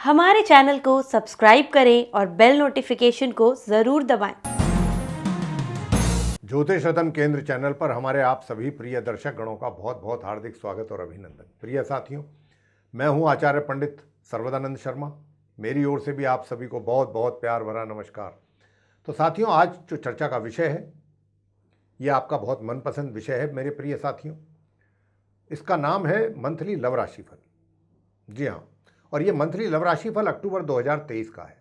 हमारे चैनल को सब्सक्राइब करें और बेल नोटिफिकेशन को ज़रूर दबाएं। ज्योतिष रतन केंद्र चैनल पर हमारे आप सभी प्रिय दर्शक गणों का बहुत बहुत हार्दिक स्वागत और अभिनंदन। प्रिय साथियों, मैं हूं आचार्य पंडित सर्वदानंद शर्मा। मेरी ओर से भी आप सभी को बहुत बहुत प्यार भरा नमस्कार। तो साथियों, आज जो चर्चा का विषय है ये आपका बहुत मनपसंद विषय है मेरे प्रिय साथियों। इसका नाम है मंथली लव राशिफल। जी हाँ, और ये मंथली लव राशिफल अक्टूबर 2023 का है।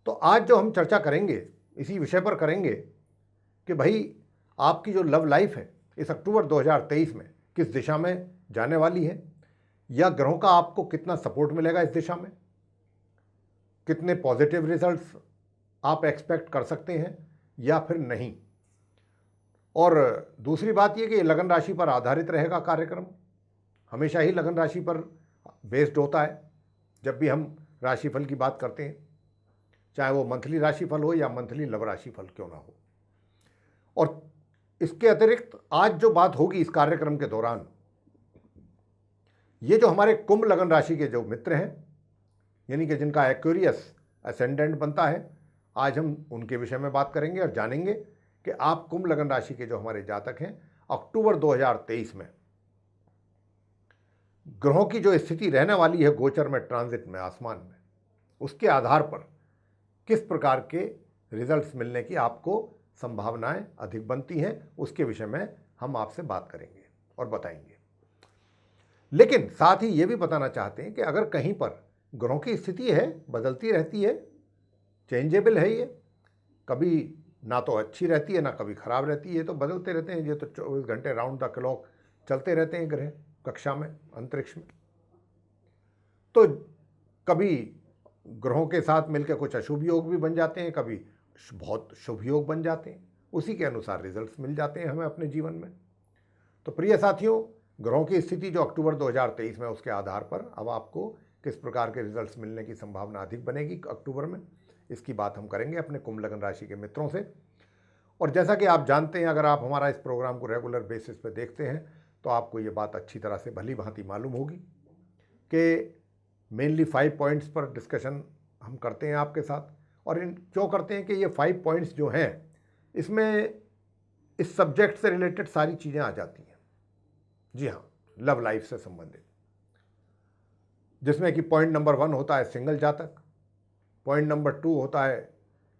तो आज जो हम चर्चा करेंगे इसी विषय पर करेंगे कि भाई आपकी जो लव लाइफ है इस अक्टूबर 2023 में किस दिशा में जाने वाली है, या ग्रहों का आपको कितना सपोर्ट मिलेगा इस दिशा में, कितने पॉजिटिव रिजल्ट्स आप एक्सपेक्ट कर सकते हैं या फिर नहीं। और दूसरी बात यह कि लगन राशि पर आधारित रहेगा कार्यक्रम। हमेशा ही लगन राशि पर बेस्ड होता है जब भी हम राशिफल की बात करते हैं, चाहे वो मंथली राशिफल हो या मंथली लव राशिफल क्यों ना हो। और इसके अतिरिक्त आज जो बात होगी इस कार्यक्रम के दौरान, ये जो हमारे कुंभ लगन राशि के जो मित्र हैं, यानी कि जिनका एक्वेरियस असेंडेंट बनता है, आज हम उनके विषय में बात करेंगे और जानेंगे कि आप कुंभ लगन राशि के जो हमारे जातक हैं अक्टूबर 2023 में ग्रहों की जो स्थिति रहने वाली है गोचर में, ट्रांजिट में, आसमान में, उसके आधार पर किस प्रकार के रिजल्ट्स मिलने की आपको संभावनाएं अधिक बनती हैं, उसके विषय में हम आपसे बात करेंगे और बताएंगे। लेकिन साथ ही ये भी बताना चाहते हैं कि अगर कहीं पर ग्रहों की स्थिति है बदलती रहती है, चेंजेबल है, ये कभी ना तो अच्छी रहती है ना कभी खराब रहती है, तो बदलते रहते हैं। ये तो 24 घंटे राउंड द क्लॉक चलते रहते हैं ग्रह कक्षा में, अंतरिक्ष में। तो कभी ग्रहों के साथ मिलकर कुछ अशुभ योग भी बन जाते हैं, कभी बहुत शुभ योग बन जाते हैं। उसी के अनुसार रिजल्ट्स मिल जाते हैं हमें अपने जीवन में। तो प्रिय साथियों, ग्रहों की स्थिति जो अक्टूबर 2023 में, उसके आधार पर अब आपको किस प्रकार के रिजल्ट्स मिलने की संभावना अधिक बनेगी अक्टूबर में, इसकी बात हम करेंगे अपने कुंभ लगन राशि के मित्रों से। और जैसा कि आप जानते हैं, अगर आप हमारा इस प्रोग्राम को रेगुलर बेसिस पर देखते हैं तो आपको ये बात अच्छी तरह से भली भांति मालूम होगी कि मेनली 5 पॉइंट्स पर डिस्कशन हम करते हैं आपके साथ। और इन क्यों करते हैं कि ये 5 पॉइंट्स जो हैं इसमें इस सब्जेक्ट से रिलेटेड सारी चीज़ें आ जाती हैं। जी हाँ, लव लाइफ से संबंधित, जिसमें कि पॉइंट नंबर 1 होता है सिंगल जातक, पॉइंट नंबर 2 होता है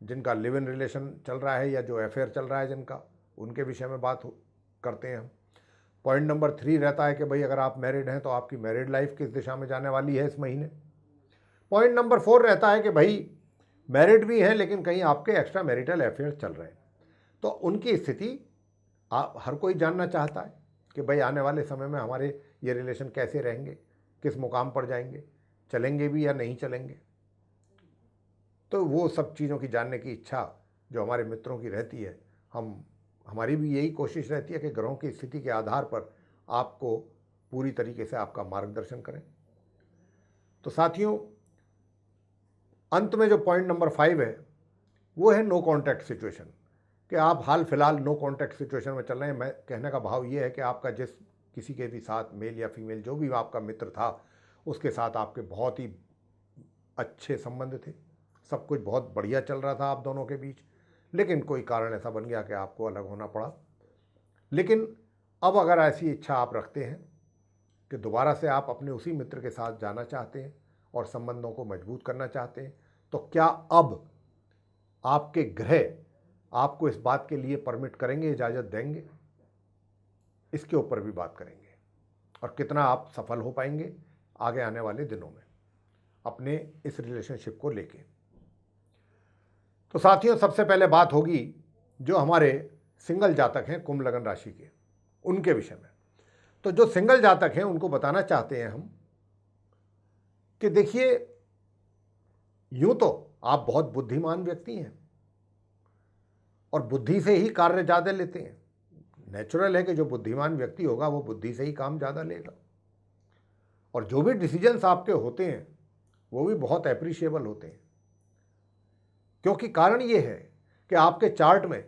जिनका लिव इन रिलेशन चल रहा है या जो अफेयर चल रहा है जिनका, उनके विषय में बात करते हैं हम। पॉइंट नंबर 3 रहता है कि भाई अगर आप मैरिड हैं तो आपकी मैरिड लाइफ किस दिशा में जाने वाली है इस महीने। पॉइंट नंबर 4 रहता है कि भाई मैरिड भी हैं लेकिन कहीं आपके एक्स्ट्रा मैरिटल अफेयर चल रहे हैं, तो उनकी स्थिति आप हर कोई जानना चाहता है कि भाई आने वाले समय में हमारे ये रिलेशन कैसे रहेंगे, किस मुकाम पर जाएंगे, चलेंगे भी या नहीं चलेंगे। तो वो सब चीज़ों की जानने की इच्छा जो हमारे मित्रों की रहती है, हमारी भी यही कोशिश रहती है कि ग्रहों की स्थिति के आधार पर आपको पूरी तरीके से आपका मार्गदर्शन करें। तो साथियों, अंत में जो पॉइंट नंबर 5 है वो है नो कॉन्टैक्ट सिचुएशन, कि आप हाल फिलहाल नो कॉन्टैक्ट सिचुएशन में चल रहे हैं। मैं कहने का भाव ये है कि आपका जिस किसी के भी साथ, मेल या फीमेल, जो भी आपका मित्र था, उसके साथ आपके बहुत ही अच्छे संबंध थे, सब कुछ बहुत बढ़िया चल रहा था आप दोनों के बीच, लेकिन कोई कारण ऐसा बन गया कि आपको अलग होना पड़ा। लेकिन अब अगर ऐसी इच्छा आप रखते हैं कि दोबारा से आप अपने उसी मित्र के साथ जाना चाहते हैं और संबंधों को मजबूत करना चाहते हैं, तो क्या अब आपके ग्रह आपको इस बात के लिए परमिट करेंगे, इजाज़त देंगे, इसके ऊपर भी बात करेंगे। और कितना आप सफल हो पाएंगे आगे आने वाले दिनों में अपने इस रिलेशनशिप को लेके। तो साथियों, सबसे पहले बात होगी जो हमारे सिंगल जातक हैं कुंभ लगन राशि के, उनके विषय में। तो जो सिंगल जातक हैं उनको बताना चाहते हैं हम कि देखिए, यूं तो आप बहुत बुद्धिमान व्यक्ति हैं और बुद्धि से ही कार्य ज़्यादा लेते हैं। नेचुरल है कि जो बुद्धिमान व्यक्ति होगा वो बुद्धि से ही काम ज़्यादा लेगा, और जो भी डिसीजंस आपके होते हैं वो भी बहुत अप्रिशिएबल होते हैं। क्योंकि कारण ये है कि आपके चार्ट में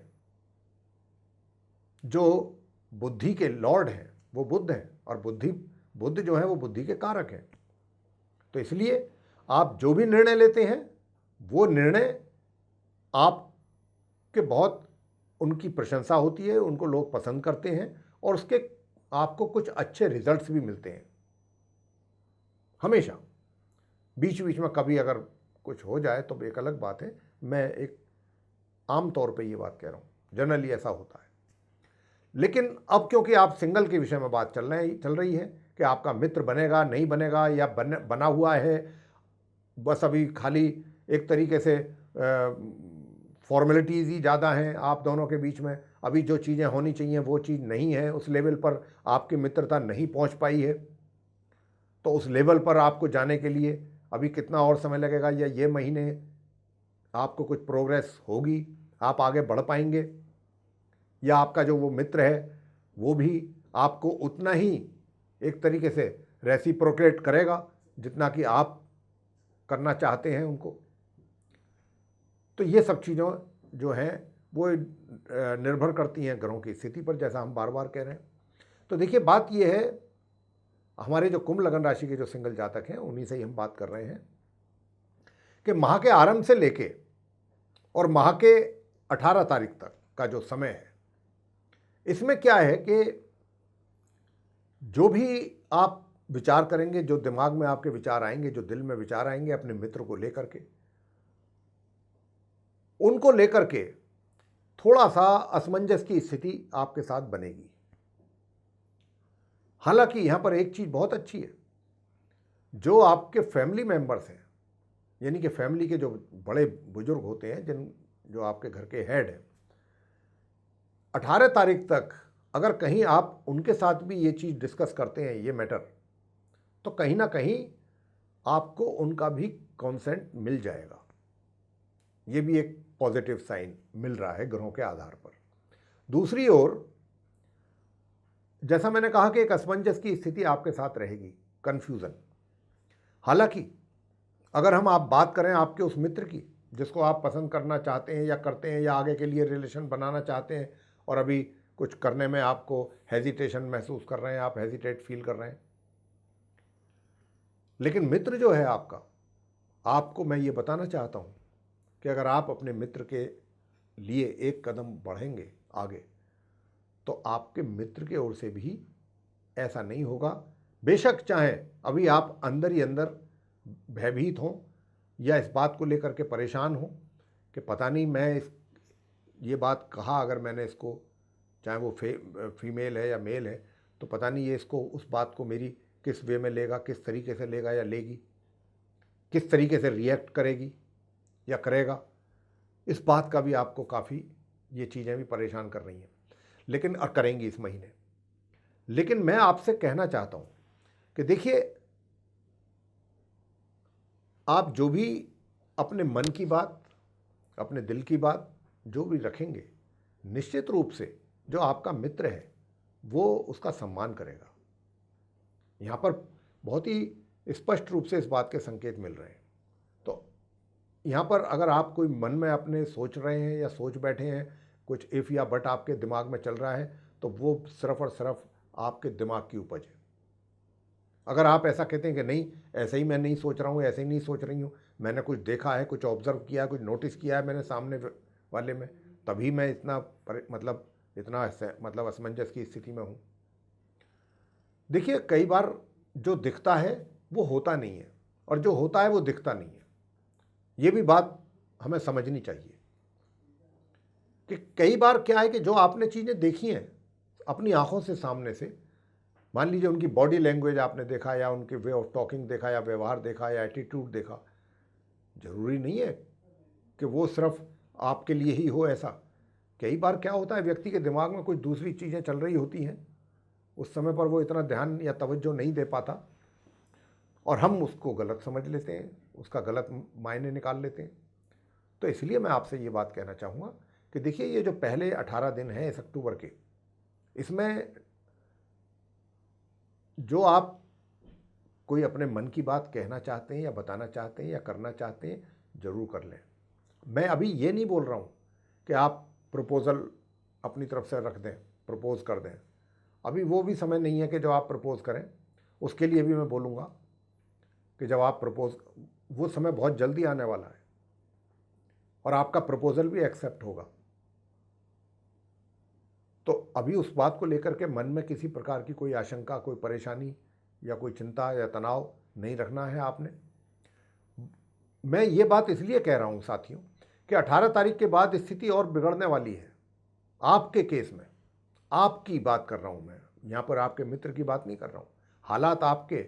जो बुद्धि के लॉर्ड हैं वो बुध हैं, और बुद्ध जो है वो बुद्धि के कारक हैं। तो इसलिए आप जो भी निर्णय लेते हैं वो निर्णय आपके बहुत उनकी प्रशंसा होती है, उनको लोग पसंद करते हैं और उसके आपको कुछ अच्छे रिजल्ट्स भी मिलते हैं। हमेशा बीच बीच में कभी अगर कुछ हो जाए तो एक अलग बात है, मैं एक आम तौर पे ये बात कह रहा हूँ, जनरली ऐसा होता है। लेकिन अब क्योंकि आप सिंगल के विषय में बात चल रही है कि आपका मित्र बनेगा नहीं बनेगा या बना हुआ है, बस अभी खाली एक तरीके से फॉर्मेलिटीज़ ही ज़्यादा हैं आप दोनों के बीच में, अभी जो चीज़ें होनी चाहिए वो चीज़ नहीं है, उस लेवल पर आपकी मित्रता नहीं पहुंच पाई है, तो उस लेवल पर आपको जाने के लिए अभी कितना और समय लगेगा या ये महीने आपको कुछ प्रोग्रेस होगी, आप आगे बढ़ पाएंगे, या आपका जो वो मित्र है वो भी आपको उतना ही एक तरीके से रेसिप्रोकेट करेगा जितना कि आप करना चाहते हैं उनको। तो ये सब चीज़ों जो हैं वो निर्भर करती हैं ग्रहों की स्थिति पर, जैसा हम बार बार कह रहे हैं। तो देखिए बात ये है, हमारे जो कुंभ लगन राशि के जो सिंगल जातक हैं उन्हीं से ही हम बात कर रहे हैं कि माह के आरंभ से लेके और माह के 18 तारीख तक का जो समय है, इसमें क्या है कि जो भी आप विचार करेंगे, जो दिमाग में आपके विचार आएंगे, जो दिल में विचार आएंगे अपने मित्र को लेकर के, उनको लेकर के थोड़ा सा असमंजस की स्थिति आपके साथ बनेगी। हालांकि यहां पर एक चीज बहुत अच्छी है, जो आपके फैमिली मेंबर्स हैं, यानी कि फैमिली के जो बड़े बुजुर्ग होते हैं, जो आपके घर के हेड हैं, 18 तारीख तक अगर कहीं आप उनके साथ भी ये चीज़ डिस्कस करते हैं, ये मैटर, तो कहीं ना कहीं आपको उनका भी कॉन्सेंट मिल जाएगा। ये भी एक पॉजिटिव साइन मिल रहा है ग्रहों के आधार पर। दूसरी ओर, जैसा मैंने कहा कि एक असमंजस की स्थिति आपके साथ रहेगी, कंफ्यूजन। हालांकि अगर आप बात करें आपके उस मित्र की जिसको आप पसंद करना चाहते हैं या करते हैं या आगे के लिए रिलेशन बनाना चाहते हैं और अभी कुछ करने में आपको हेजिटेशन महसूस कर रहे हैं, आप हेजिटेट फील कर रहे हैं, लेकिन मित्र जो है आपका, आपको मैं ये बताना चाहता हूँ कि अगर आप अपने मित्र के लिए एक कदम बढ़ेंगे आगे, तो आपके मित्र की ओर से भी ऐसा नहीं होगा। बेशक चाहे अभी आप अंदर ही अंदर भयभीत हों या इस बात को लेकर के परेशान हों कि पता नहीं मैं ये बात कहा, अगर मैंने इसको, चाहे वो फीमेल है या मेल है, तो पता नहीं ये इसको, उस बात को मेरी किस वे में लेगा, किस तरीके से लेगा या लेगी, किस तरीके से रिएक्ट करेगी या करेगा। इस बात का भी आपको काफ़ी ये चीज़ें भी परेशान कर रही हैं, लेकिन और करेंगी इस महीने। लेकिन मैं आपसे कहना चाहता हूँ कि देखिए, आप जो भी अपने मन की बात, अपने दिल की बात जो भी रखेंगे, निश्चित रूप से जो आपका मित्र है वो उसका सम्मान करेगा। यहाँ पर बहुत ही स्पष्ट रूप से इस बात के संकेत मिल रहे हैं। तो यहाँ पर अगर आप कोई मन में अपने सोच रहे हैं या सोच बैठे हैं, कुछ इफ़ या बट आपके दिमाग में चल रहा है, तो वो सिर्फ और सिर्फ आपके दिमाग की उपज है। अगर आप ऐसा कहते हैं कि नहीं, ऐसे ही मैं नहीं सोच रहा हूँ, ऐसे ही नहीं सोच रही हूँ, मैंने कुछ देखा है, कुछ ऑब्जर्व किया है, कुछ नोटिस किया है मैंने सामने वाले में, तभी मैं इतना मतलब असमंजस की स्थिति में हूँ। देखिए, कई बार जो दिखता है वो होता नहीं है और जो होता है वो दिखता नहीं है। ये भी बात हमें समझनी चाहिए कि कई बार क्या है कि जो आपने चीज़ें देखी हैं अपनी आंखों से सामने से, मान लीजिए उनकी बॉडी लैंग्वेज आपने देखा या उनके वे ऑफ टॉकिंग देखा या व्यवहार देखा या एटीट्यूड देखा, जरूरी नहीं है कि वो सिर्फ आपके लिए ही हो ऐसा। कई बार क्या होता है, व्यक्ति के दिमाग में कुछ दूसरी चीज़ें चल रही होती हैं, उस समय पर वो इतना ध्यान या तवज्जो नहीं दे पाता और हम उसको गलत समझ लेते हैं, उसका गलत मायने निकाल लेते हैं। तो इसलिए मैं आपसे ये बात कहना चाहूँगा कि देखिए, ये जो पहले 18 दिन हैं इस अक्टूबर के, इसमें जो आप कोई अपने मन की बात कहना चाहते हैं या बताना चाहते हैं या करना चाहते हैं, ज़रूर कर लें। मैं अभी ये नहीं बोल रहा हूँ कि आप प्रपोज़ल अपनी तरफ से रख दें, प्रपोज़ कर दें। अभी वो भी समय नहीं है कि जो आप प्रपोज़ करें। उसके लिए भी मैं बोलूँगा कि जब आप प्रपोज, वो समय बहुत जल्दी आने वाला है और आपका प्रपोजल भी एक्सेप्ट होगा। तो अभी उस बात को लेकर के मन में किसी प्रकार की कोई आशंका, कोई परेशानी या कोई चिंता या तनाव नहीं रखना है आपने। मैं ये बात इसलिए कह रहा हूँ साथियों कि 18 तारीख के बाद स्थिति और बिगड़ने वाली है आपके केस में। आपकी बात कर रहा हूँ मैं, यहाँ पर आपके मित्र की बात नहीं कर रहा हूँ। हालात आपके,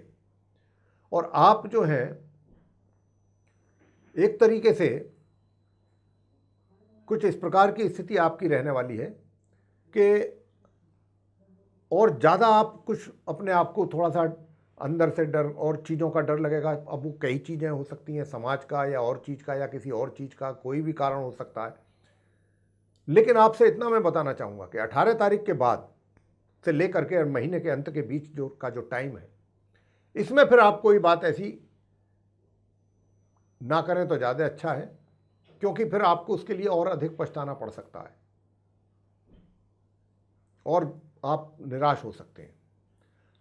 और आप जो हैं एक तरीके से कुछ इस प्रकार की स्थिति आपकी रहने वाली है कि और ज़्यादा आप कुछ अपने आप को थोड़ा सा अंदर से डर और चीज़ों का डर लगेगा। अब वो कई चीज़ें हो सकती हैं, समाज का या और चीज़ का या किसी और चीज़ का, कोई भी कारण हो सकता है। लेकिन आपसे इतना मैं बताना चाहूँगा कि 18 तारीख के बाद से लेकर के महीने के अंत के बीच जो टाइम है, इसमें फिर आप कोई बात ऐसी ना करें तो ज़्यादा अच्छा है, क्योंकि फिर आपको उसके लिए और अधिक पछताना पड़ सकता है और आप निराश हो सकते हैं।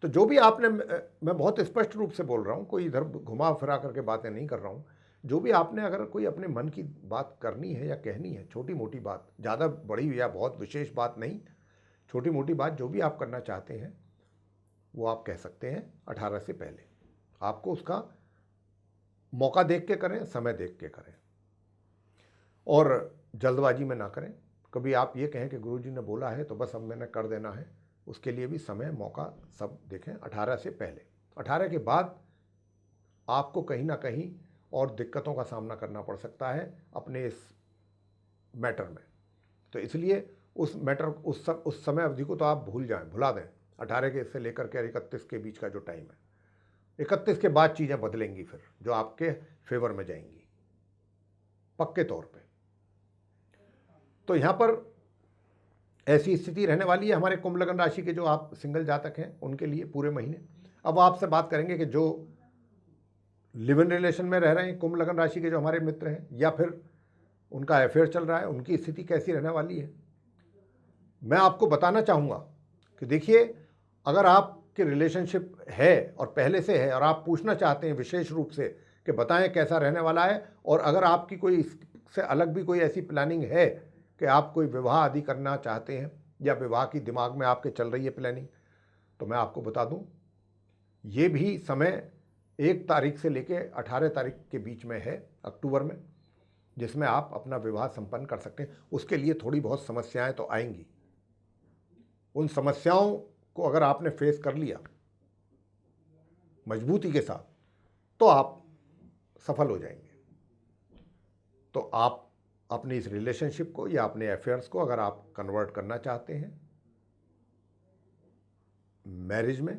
तो जो भी आपने, मैं बहुत स्पष्ट रूप से बोल रहा हूँ, कोई इधर घुमा फिरा करके बातें नहीं कर रहा हूँ। जो भी आपने अगर कोई अपने मन की बात करनी है या कहनी है, छोटी मोटी बात, ज़्यादा बड़ी या बहुत विशेष बात नहीं, छोटी मोटी बात जो भी आप करना चाहते हैं वो आप कह सकते हैं 18 से पहले। आपको उसका मौका देख के करें, समय देख के करें और जल्दबाजी में ना करें। कभी आप ये कहें कि गुरुजी ने बोला है तो बस अब मैंने कर देना है, उसके लिए भी समय, मौका सब देखें। 18 से पहले, 18 के बाद आपको कहीं ना कहीं और दिक्कतों का सामना करना पड़ सकता है अपने इस मैटर में। तो इसलिए उस मैटर, उस समय अवधि को तो आप भुला दें। 18 के से लेकर के 31 के बीच का जो टाइम है, 31 के बाद चीज़ें बदलेंगी फिर, जो आपके फेवर में जाएंगी पक्के तौर पे। तो यहाँ पर ऐसी स्थिति रहने वाली है हमारे कुंभ लग्न राशि के जो आप सिंगल जातक हैं उनके लिए पूरे महीने। अब आपसे बात करेंगे कि जो लिव इन रिलेशन में रह रहे हैं कुंभ लग्न राशि के जो हमारे मित्र हैं, या फिर उनका अफेयर चल रहा है, उनकी स्थिति कैसी रहने वाली है। मैं आपको बताना चाहूँगा कि देखिए, अगर आपके रिलेशनशिप है और पहले से है और आप पूछना चाहते हैं विशेष रूप से कि बताएं कैसा रहने वाला है, और अगर आपकी कोई इससे अलग भी कोई ऐसी प्लानिंग है कि आप कोई विवाह आदि करना चाहते हैं या विवाह की दिमाग में आपके चल रही है प्लानिंग, तो मैं आपको बता दूं ये भी समय 1 तारीख से लेके 18 तारीख के बीच में है अक्टूबर में, जिसमें आप अपना विवाह संपन्न कर सकते हैं। उसके लिए थोड़ी बहुत समस्याएं तो आएंगी। उन समस्याओं को अगर आपने फेस कर लिया मजबूती के साथ तो आप सफल हो जाएंगे। तो आप अपनी इस रिलेशनशिप को या अपने अफेयर्स को अगर आप कन्वर्ट करना चाहते हैं मैरिज में,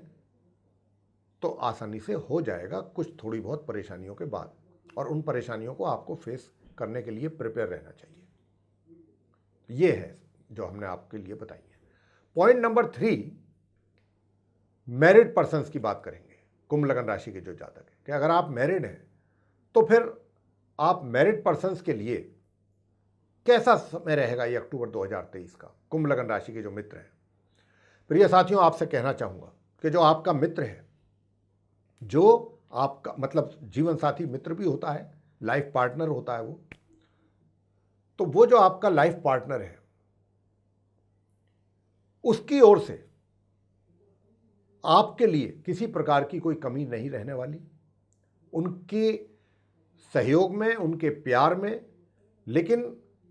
तो आसानी से हो जाएगा, कुछ थोड़ी बहुत परेशानियों के बाद। और उन परेशानियों को आपको फेस करने के लिए प्रिपेयर रहना चाहिए। ये है जो हमने आपके लिए बताई है। पॉइंट नंबर 3, मैरिड पर्सन्स की बात करेंगे। कुंभ लग्न राशि के जो जातक है कि अगर आप मैरिड हैं तो फिर आप मैरिड पर्सन्स के लिए कैसा समय रहेगा ये अक्टूबर 2023 का, कुंभ लग्न राशि के जो मित्र हैं। प्रिय साथियों, आपसे कहना चाहूँगा कि जो आपका मित्र है, जो आपका मतलब जीवन साथी मित्र भी होता है, लाइफ पार्टनर होता है वो, तो वो जो आपका लाइफ पार्टनर है उसकी ओर से आपके लिए किसी प्रकार की कोई कमी नहीं रहने वाली, उनके सहयोग में, उनके प्यार में। लेकिन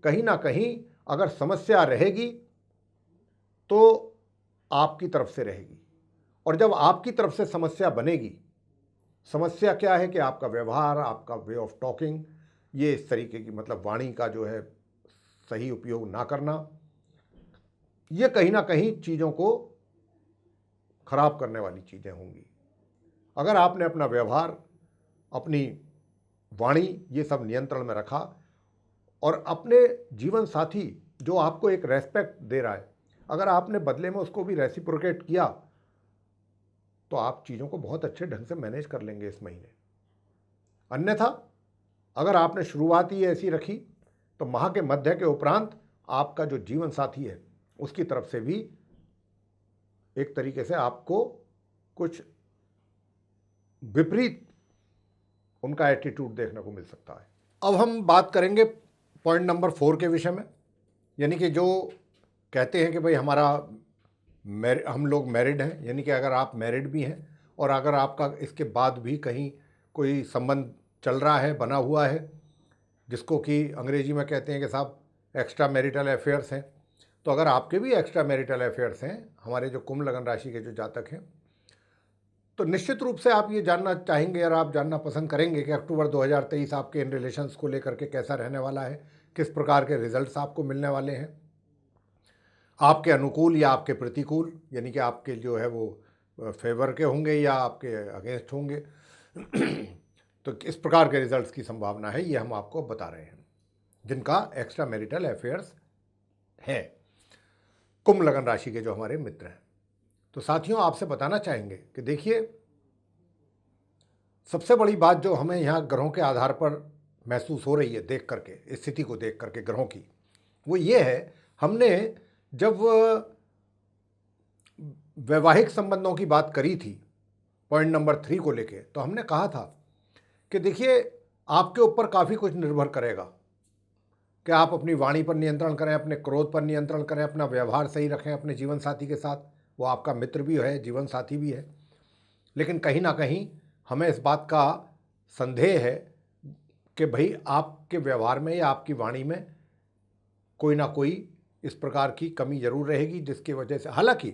कहीं ना कहीं अगर समस्या रहेगी तो आपकी तरफ से रहेगी, और जब आपकी तरफ से समस्या बनेगी, समस्या क्या है कि आपका व्यवहार, आपका वे ऑफ टॉकिंग, ये इस तरीके की मतलब वाणी का जो है सही उपयोग ना करना, ये कहीं ना कहीं चीज़ों को खराब करने वाली चीज़ें होंगी। अगर आपने अपना व्यवहार, अपनी वाणी, ये सब नियंत्रण में रखा और अपने जीवन साथी जो आपको एक रेस्पेक्ट दे रहा है, अगर आपने बदले में उसको भी रेसिप्रोकेट किया, तो आप चीज़ों को बहुत अच्छे ढंग से मैनेज कर लेंगे इस महीने। अन्यथा अगर आपने शुरुआत ही ऐसी रखी तो माह के मध्य के उपरांत आपका जो जीवन साथी है उसकी तरफ से भी एक तरीके से आपको कुछ विपरीत उनका एटीट्यूड देखने को मिल सकता है। अब हम बात करेंगे पॉइंट नंबर 4 के विषय में, यानी कि जो कहते हैं कि भाई हम लोग मैरिड हैं, यानी कि अगर आप मैरिड भी हैं और अगर आपका इसके बाद भी कहीं कोई संबंध चल रहा है, बना हुआ है, जिसको कि अंग्रेजी में कहते हैं कि साहब एक्स्ट्रा मैरिटल अफेयर्स हैं, तो अगर आपके भी एक्स्ट्रा मैरिटल अफेयर्स हैं, हमारे जो कुंभ लगन राशि के जो जातक हैं, तो निश्चित रूप से आप ये जानना चाहेंगे और आप जानना पसंद करेंगे कि अक्टूबर 2023 आपके इन रिलेशंस को लेकर के कैसा रहने वाला है, किस प्रकार के रिजल्ट्स आपको मिलने वाले हैं, आपके अनुकूल या आपके प्रतिकूल, यानी कि आपके जो है वो फेवर के होंगे या आपके अगेंस्ट होंगे। तो इस प्रकार के रिजल्ट्स की संभावना है, ये हम आपको बता रहे हैं जिनका एक्स्ट्रा मैरिटल अफेयर्स है, कुंभ लगन राशि के जो हमारे मित्र हैं। तो साथियों, आपसे बताना चाहेंगे कि देखिए, सबसे बड़ी बात जो हमें यहाँ ग्रहों के आधार पर महसूस हो रही है देख करके, इस स्थिति को देख करके ग्रहों की, वो ये है, हमने जब वैवाहिक संबंधों की बात करी थी पॉइंट नंबर 3 को लेके, तो हमने कहा था कि देखिए, आपके ऊपर काफ़ी कुछ निर्भर करेगा कि आप अपनी वाणी पर नियंत्रण करें, अपने क्रोध पर नियंत्रण करें, अपना व्यवहार सही रखें अपने जीवन साथी के साथ। वो आपका मित्र भी है, जीवन साथी भी है, लेकिन कहीं ना कहीं हमें इस बात का संदेह है कि भाई आपके व्यवहार में या आपकी वाणी में कोई ना कोई इस प्रकार की कमी जरूर रहेगी, जिसकी वजह से, हालांकि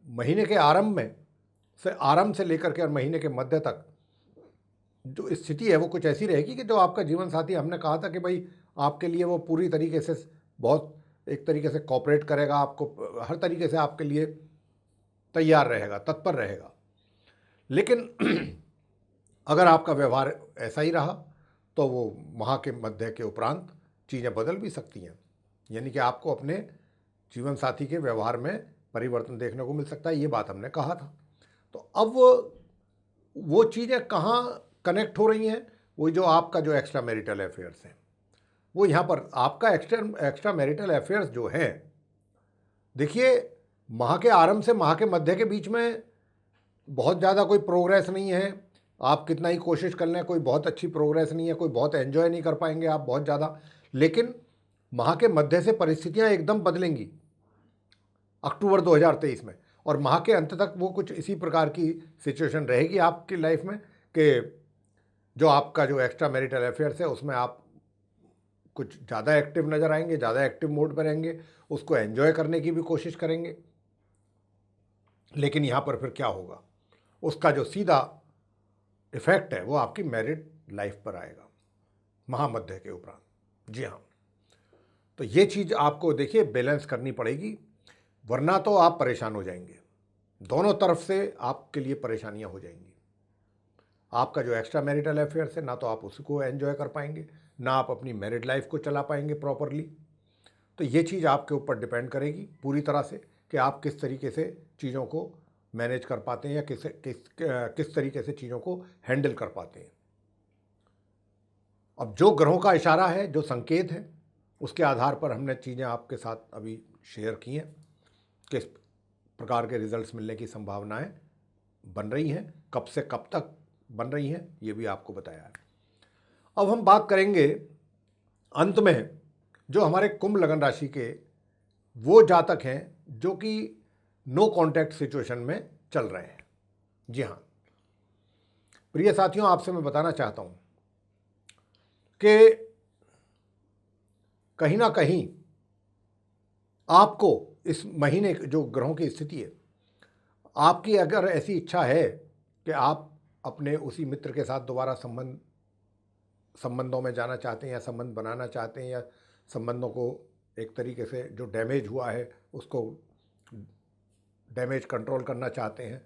महीने के आरंभ से लेकर के और महीने के मध्य तक जो स्थिति है वो कुछ ऐसी रहेगी कि जो आपका जीवन साथी, हमने कहा था कि भाई आपके लिए वो पूरी तरीके से बहुत एक तरीके से कॉपरेट करेगा, आपको हर तरीके से आपके लिए तैयार रहेगा, तत्पर रहेगा। लेकिन अगर आपका व्यवहार ऐसा ही रहा तो वो माह के मध्य के उपरांत चीज़ें बदल भी सकती हैं, यानी कि आपको अपने जीवन साथी के व्यवहार में परिवर्तन देखने को मिल सकता है, ये बात हमने कहा था। तो अब वो चीज़ें कहाँ कनेक्ट हो रही हैं, वो जो आपका जो एक्स्ट्रा मैरिटल अफेयर्स हैं, वो यहाँ पर आपका एक्स्ट्रा मैरिटल अफेयर्स जो है, देखिए, माह के आरंभ से माह के मध्य के बीच में बहुत ज़्यादा कोई प्रोग्रेस नहीं है। आप कितना ही कोशिश कर लें, कोई बहुत अच्छी प्रोग्रेस नहीं है, कोई बहुत एंजॉय नहीं कर पाएंगे आप बहुत ज़्यादा। लेकिन माह के मध्य से परिस्थितियाँ एकदम बदलेंगी अक्टूबर 2023 में, और माह के अंत तक वो कुछ इसी प्रकार की सिचुएशन रहेगी आपकी लाइफ में कि जो आपका जो एक्स्ट्रा मैरिटल अफेयर्स है उसमें आप कुछ ज़्यादा एक्टिव नज़र आएंगे, ज़्यादा एक्टिव मोड पर रहेंगे, उसको एंजॉय करने की भी कोशिश करेंगे। लेकिन यहाँ पर फिर क्या होगा, उसका जो सीधा इफेक्ट है वो आपकी मैरिड लाइफ पर आएगा महामध्य के उपरांत। जी हाँ, तो ये चीज़ आपको देखिए बैलेंस करनी पड़ेगी, वरना तो आप परेशान हो जाएंगे, दोनों तरफ से आपके लिए परेशानियां हो जाएंगी। आपका जो एक्स्ट्रा मैरिटल अफेयर्स है, ना तो आप उसको एंजॉय कर पाएंगे, ना आप अपनी मैरिड लाइफ को चला पाएंगे प्रॉपरली। तो ये चीज़ आपके ऊपर डिपेंड करेगी पूरी तरह से कि आप किस तरीके से चीज़ों को मैनेज कर पाते हैं या किस तरीके से चीज़ों को हैंडल कर पाते हैं। अब जो ग्रहों का इशारा है, जो संकेत है, उसके आधार पर हमने चीज़ें आपके साथ अभी शेयर की हैं, किस प्रकार के रिजल्ट्स मिलने की संभावनाएं बन रही हैं, कब से कब तक बन रही हैं, ये भी आपको बताया है। अब हम बात करेंगे अंत में जो हमारे कुंभ लगन राशि के वो जातक हैं जो कि नो कॉन्टैक्ट सिचुएशन में चल रहे हैं। जी हाँ प्रिय साथियों, आपसे मैं बताना चाहता हूं कि कहीं ना कहीं आपको इस महीने जो ग्रहों की स्थिति है, आपकी अगर ऐसी इच्छा है कि आप अपने उसी मित्र के साथ दोबारा संबंधों में जाना चाहते हैं या संबंध बनाना चाहते हैं, या संबंधों को एक तरीके से जो डैमेज हुआ है उसको डैमेज कंट्रोल करना चाहते हैं,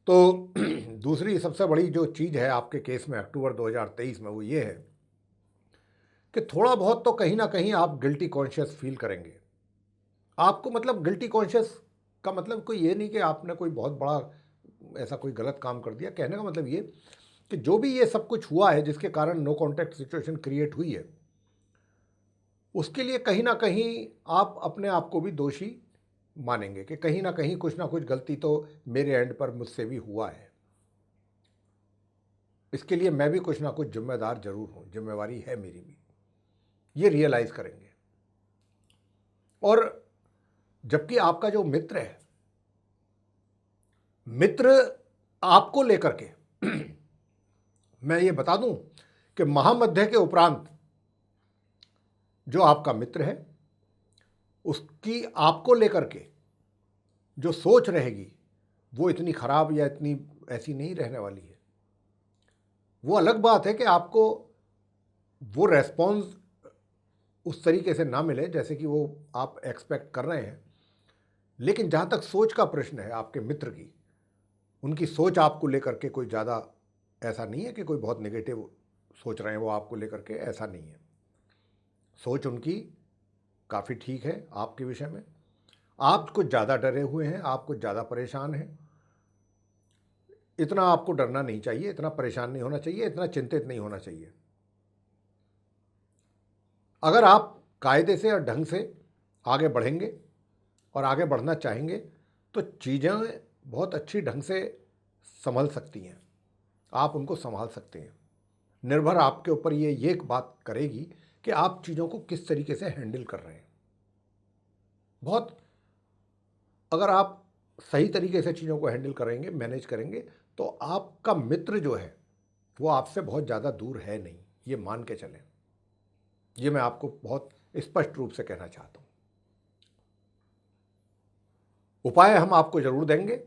तो दूसरी सबसे बड़ी जो चीज़ है आपके केस में अक्टूबर 2023 में वो ये है कि थोड़ा बहुत तो कहीं ना कहीं आप गिल्टी कॉन्शियस फील करेंगे। आपको मतलब गिल्टी कॉन्शियस का मतलब कोई ये नहीं कि आपने कोई बहुत बड़ा ऐसा कोई गलत काम कर दिया, कहने का मतलब ये कि जो भी ये सब कुछ हुआ है जिसके कारण नो कॉन्टैक्ट सिचुएशन क्रिएट हुई है, उसके लिए कहीं ना कहीं आप अपने आप को भी दोषी मानेंगे कि कहीं ना कहीं कुछ ना कुछ गलती तो मेरे एंड पर मुझसे भी हुआ है। इसके लिए मैं भी कुछ ना कुछ जिम्मेदार जरूर हूँ, जिम्मेवारी है मेरी भी, ये रियलाइज़ करेंगे। और जबकि आपका जो मित्र है, मित्र आपको लेकर के मैं ये बता दूं कि महामध्य के उपरांत जो आपका मित्र है उसकी आपको लेकर के जो सोच रहेगी वो इतनी खराब या इतनी ऐसी नहीं रहने वाली है। वो अलग बात है कि आपको वो रेस्पॉन्स उस तरीके से ना मिले जैसे कि वो आप एक्सपेक्ट कर रहे हैं, लेकिन जहाँ तक सोच का प्रश्न है आपके मित्र की, उनकी सोच आपको लेकर के कोई ज़्यादा ऐसा नहीं है कि कोई बहुत नेगेटिव सोच रहे हैं वो आपको लेकर के, ऐसा नहीं है। सोच उनकी काफ़ी ठीक है आपके विषय में। आप कुछ ज़्यादा डरे हुए हैं, आप कुछ ज़्यादा परेशान हैं। इतना आपको डरना नहीं चाहिए, इतना परेशान नहीं होना चाहिए, इतना चिंतित नहीं होना चाहिए। अगर आप कायदे से और ढंग से आगे बढ़ेंगे और आगे बढ़ना चाहेंगे तो चीज़ें बहुत अच्छी ढंग से संभल सकती हैं, आप उनको संभाल सकते हैं। निर्भर आपके ऊपर ये एक बात करेगी कि आप चीज़ों को किस तरीके से हैंडल कर रहे हैं। बहुत अगर आप सही तरीके से चीज़ों को हैंडल करेंगे, मैनेज करेंगे, तो आपका मित्र जो है वो आपसे बहुत ज़्यादा दूर है नहीं, ये मान के चलें। ये मैं आपको बहुत स्पष्ट रूप से कहना चाहता हूँ। उपाय हम आपको ज़रूर देंगे,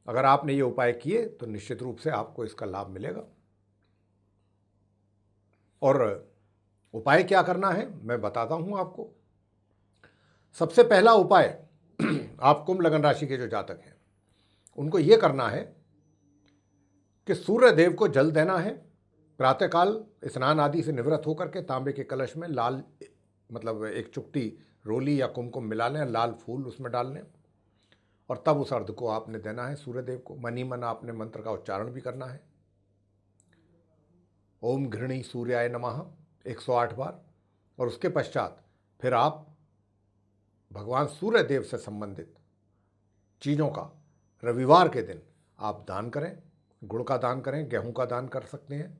अगर आपने ये उपाय किए तो निश्चित रूप से आपको इसका लाभ मिलेगा। और उपाय क्या करना है मैं बताता हूँ आपको। सबसे पहला उपाय आप कुंभ लगन राशि के जो जातक हैं उनको ये करना है कि सूर्य देव को जल देना है। प्रातःकाल स्नान आदि से निवृत्त होकर के तांबे के कलश में लाल मतलब एक चुट्टी रोली या कुमकुम मिला लें, लाल फूल उसमें डाल लें और तब उस अर्घ को आपने देना है सूर्य देव को। मनी मन आपने मंत्र का उच्चारण भी करना है, ओम घृणी सूर्याय नमः 108 बार। और उसके पश्चात फिर आप भगवान सूर्य देव से संबंधित चीज़ों का रविवार के दिन आप दान करें। गुड़ का दान करें, गेहूं का दान कर सकते हैं,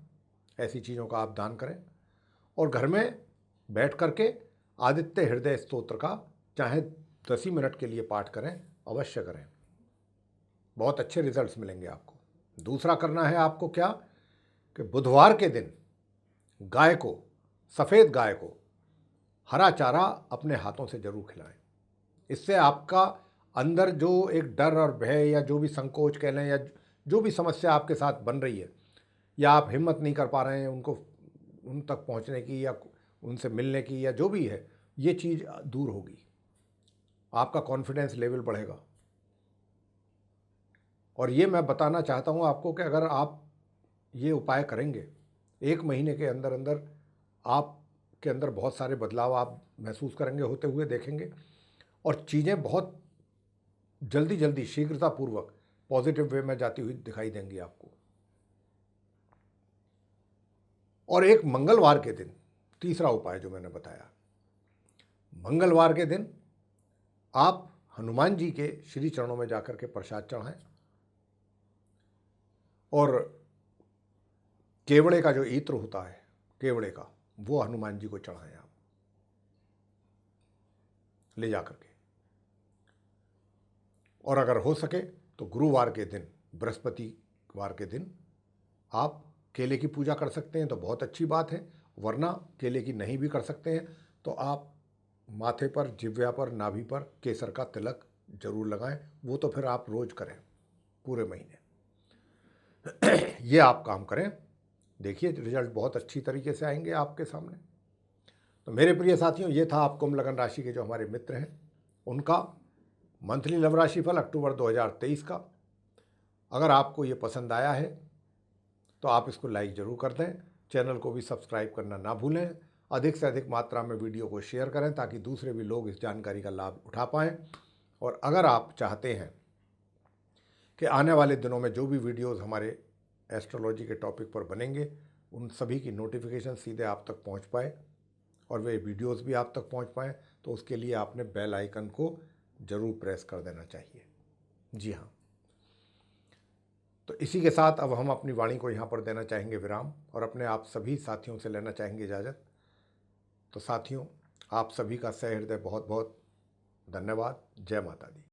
ऐसी चीज़ों का आप दान करें। और घर में बैठ करके आदित्य हृदय स्तोत्र का चाहे 10 ही मिनट के लिए पाठ करें, अवश्य करें, बहुत अच्छे रिजल्ट्स मिलेंगे आपको। दूसरा करना है आपको क्या कि बुधवार के दिन गाय को, सफ़ेद गाय को हरा चारा अपने हाथों से जरूर खिलाएं। इससे आपका अंदर जो एक डर और भय या जो भी संकोच कह लें या जो भी समस्या आपके साथ बन रही है या आप हिम्मत नहीं कर पा रहे हैं उनको उन तक पहुंचने की या उनसे मिलने की या जो भी है, ये चीज़ दूर होगी, आपका कॉन्फिडेंस लेवल बढ़ेगा। और ये मैं बताना चाहता हूँ आपको कि अगर आप ये उपाय करेंगे 1 महीने के अंदर अंदर आपके अंदर बहुत सारे बदलाव आप महसूस करेंगे, होते हुए देखेंगे और चीज़ें बहुत जल्दी जल्दी शीघ्रतापूर्वक पॉजिटिव वे में जाती हुई दिखाई देंगी आपको। और एक मंगलवार के दिन तीसरा उपाय जो मैंने बताया, मंगलवार के दिन आप हनुमान जी के श्री चरणों में जाकर के प्रसाद चढ़ाएं और केवड़े का जो इत्र होता है, केवड़े का, वो हनुमान जी को चढ़ाएं आप ले जाकर के। और अगर हो सके तो गुरुवार के दिन, बृहस्पतिवार के दिन आप केले की पूजा कर सकते हैं तो बहुत अच्छी बात है, वरना केले की नहीं भी कर सकते हैं तो आप माथे पर, जिह्वा पर, नाभि पर केसर का तिलक जरूर लगाएं। वो तो फिर आप रोज करें पूरे महीने ये आप काम करें, देखिए रिजल्ट बहुत अच्छी तरीके से आएंगे आपके सामने। तो मेरे प्रिय साथियों, ये था आप कुंभ लगन राशि के जो हमारे मित्र हैं उनका मंथली लव राशि फल अक्टूबर 2023 का। अगर आपको ये पसंद आया है तो आप इसको लाइक ज़रूर कर दें, चैनल को भी सब्सक्राइब करना ना भूलें, अधिक से अधिक मात्रा में वीडियो को शेयर करें ताकि दूसरे भी लोग इस जानकारी का लाभ उठा पाएँ। और अगर आप चाहते हैं कि आने वाले दिनों में जो भी वीडियोस हमारे एस्ट्रोलॉजी के टॉपिक पर बनेंगे उन सभी की नोटिफिकेशन सीधे आप तक पहुंच पाए और वे वीडियोस भी आप तक पहुंच पाएँ, तो उसके लिए आपने बेल आइकन को ज़रूर प्रेस कर देना चाहिए। जी हाँ, तो इसी के साथ अब हम अपनी वाणी को यहाँ पर देना चाहेंगे विराम और अपने आप सभी साथियों से लेना चाहेंगे इजाज़त। तो साथियों, आप सभी का सहृदय बहुत बहुत धन्यवाद। जय माता दी।